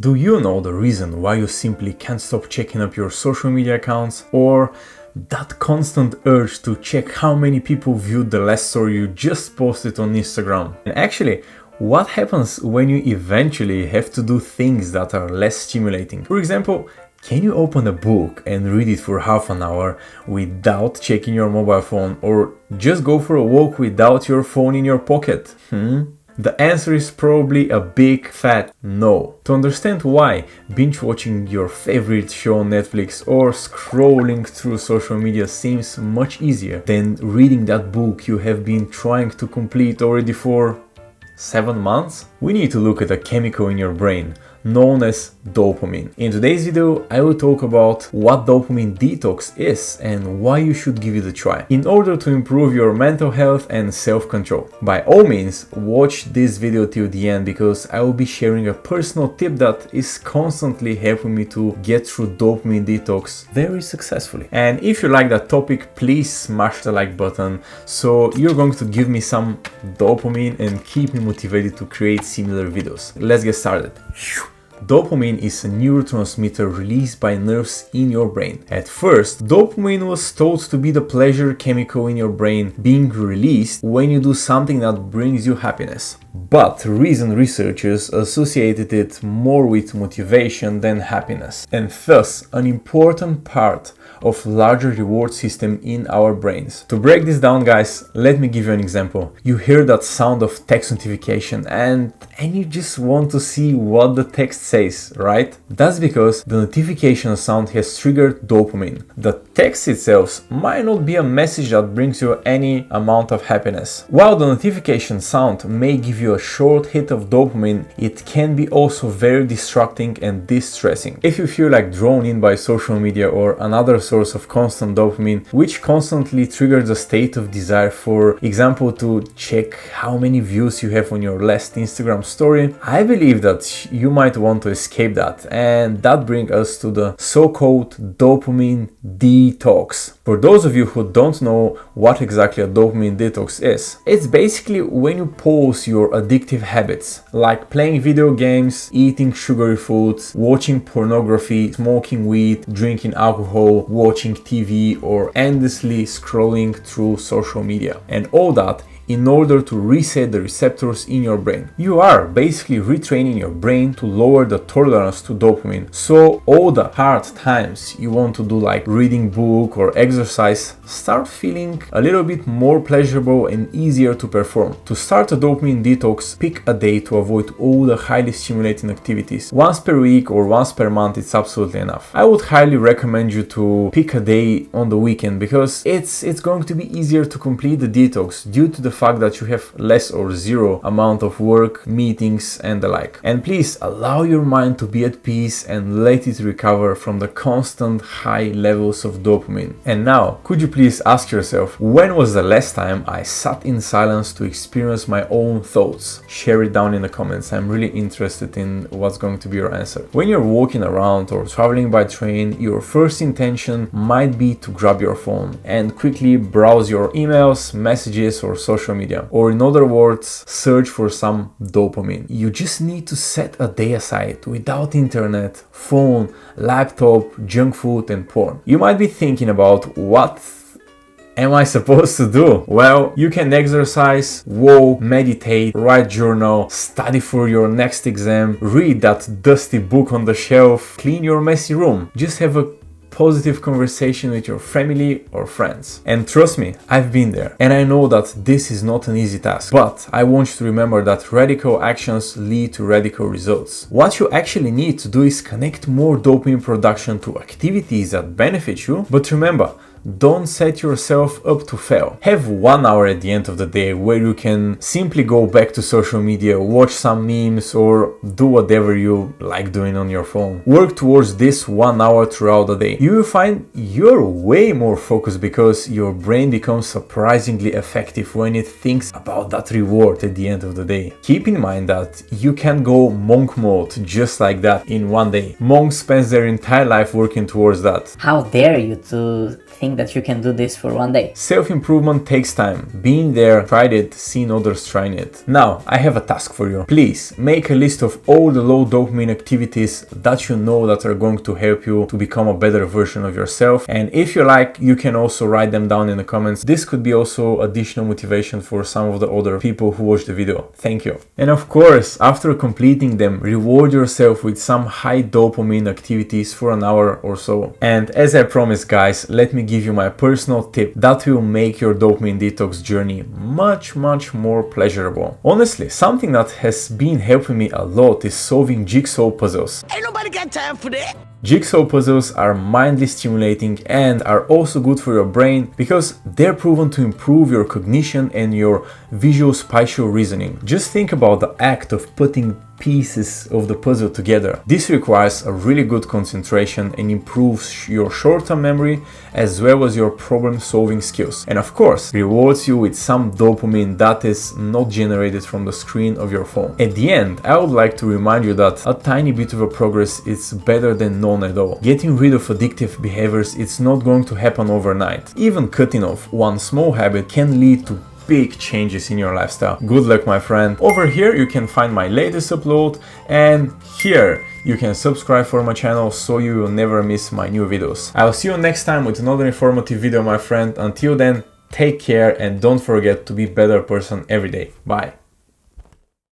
Do you know the reason why you simply can't stop checking up your social media accounts? Or that constant urge to check how many people viewed the last story you just posted on Instagram? And actually, what happens when you eventually have to do things that are less stimulating? For example, can you open a book and read it for half an hour without checking your mobile phone, or just go for a walk without your phone in your pocket? The answer is probably a big fat no. To understand why binge watching your favorite show on Netflix or scrolling through social media seems much easier than reading that book you have been trying to complete already for 7 months, we need to look at a chemical in your brain known as dopamine. In today's video, I will talk about what dopamine detox is and why you should give it a try in order to improve your mental health and self-control. By all means, watch this video till the end because I will be sharing a personal tip that is constantly helping me to get through dopamine detox very successfully. And if you like that topic, please smash the like button so you're going to give me some dopamine and keep me motivated to create similar videos. Let's get started. Dopamine is a neurotransmitter released by nerves in your brain. At first, dopamine was thought to be the pleasure chemical in your brain being released when you do something that brings you happiness. But recent researchers associated it more with motivation than happiness, and thus an important part of larger reward system in our brains. To break this down, guys, let me give you an example. You hear that sound of text notification and you just want to see what the text says, right? That's because the notification sound has triggered dopamine. The text itself might not be a message that brings you any amount of happiness. While the notification sound may give you a short hit of dopamine, it can be also very distracting and distressing. If you feel like drawn in by social media or another source of constant dopamine, which constantly triggers a state of desire, for example, to check how many views you have on your last Instagram story, I believe that you might want to escape that, and that brings us to the so-called dopamine detox. For those of you who don't know what exactly a dopamine detox is, it's basically when you pause your addictive habits, like playing video games, eating sugary foods, watching pornography, smoking weed, drinking alcohol, watching TV, or endlessly scrolling through social media, and all that in order to reset the receptors in your brain. You are basically retraining your brain to lower the tolerance to dopamine. So all the hard times you want to do, like reading book or exercise, start feeling a little bit more pleasurable and easier to perform. To start a dopamine detox, pick a day to avoid all the highly stimulating activities. Once per week or once per month, it's absolutely enough. I would highly recommend you to pick a day on the weekend because it's going to be easier to complete the detox due to the fact that you have less or zero amount of work, meetings, and the like. And please allow your mind to be at peace and let it recover from the constant high levels of dopamine. And now, could you please ask yourself, when was the last time I sat in silence to experience my own thoughts? Share it down in the comments. I'm really interested in what's going to be your answer. When you're walking around or traveling by train, your first intention might be to grab your phone and quickly browse your emails, messages, or social media, or in other words, search for some dopamine. You just need to set a day aside without internet, phone, laptop, junk food, and porn. You might be thinking about, what am I supposed to do? Well, you can exercise, walk, meditate, write journal, study for your next exam, read that dusty book on the shelf, clean your messy room, just have a positive conversation with your family or friends. And trust me, I've been there, and I know that this is not an easy task, but I want you to remember that radical actions lead to radical results. What you actually need to do is connect more dopamine production to activities that benefit you, but remember, don't set yourself up to fail. Have 1 hour at the end of the day where you can simply go back to social media, watch some memes, or do whatever you like doing on your phone. Work towards this 1 hour throughout the day. You will find you're way more focused because your brain becomes surprisingly effective when it thinks about that reward at the end of the day. Keep in mind that you can go monk mode just like that in one day. Monks spend their entire life working towards that. How dare you to think think that you can do this for one day. Self-improvement takes time. Being there, tried it, seen others trying it. Now, I have a task for you. Please make a list of all the low dopamine activities that you know that are going to help you to become a better version of yourself. And if you like, you can also write them down in the comments. This could be also additional motivation for some of the other people who watch the video. Thank you. And of course, after completing them, reward yourself with some high dopamine activities for an hour or so. And as I promised, guys, let me give you my personal tip that will make your dopamine detox journey much more pleasurable. Honestly, something that has been helping me a lot is solving jigsaw puzzles. Ain't nobody got time for that. Jigsaw puzzles are mindly stimulating and are also good for your brain because they're proven to improve your cognition and your visual spatial reasoning. Just think about the act of putting pieces of the puzzle together. This requires a really good concentration and improves your short-term memory as well as your problem-solving skills. And of course, rewards you with some dopamine that is not generated from the screen of your phone. At the end, I would like to remind you that a tiny bit of a progress is better than none at all. Getting rid of addictive behaviors, it's not going to happen overnight. Even cutting off one small habit can lead to big changes in your lifestyle. Good luck, my friend. Over here you can find my latest upload, and here you can subscribe for my channel so you will never miss my new videos. I'll see you next time with another informative video, my friend. Until then, take care and don't forget to be a better person every day. Bye.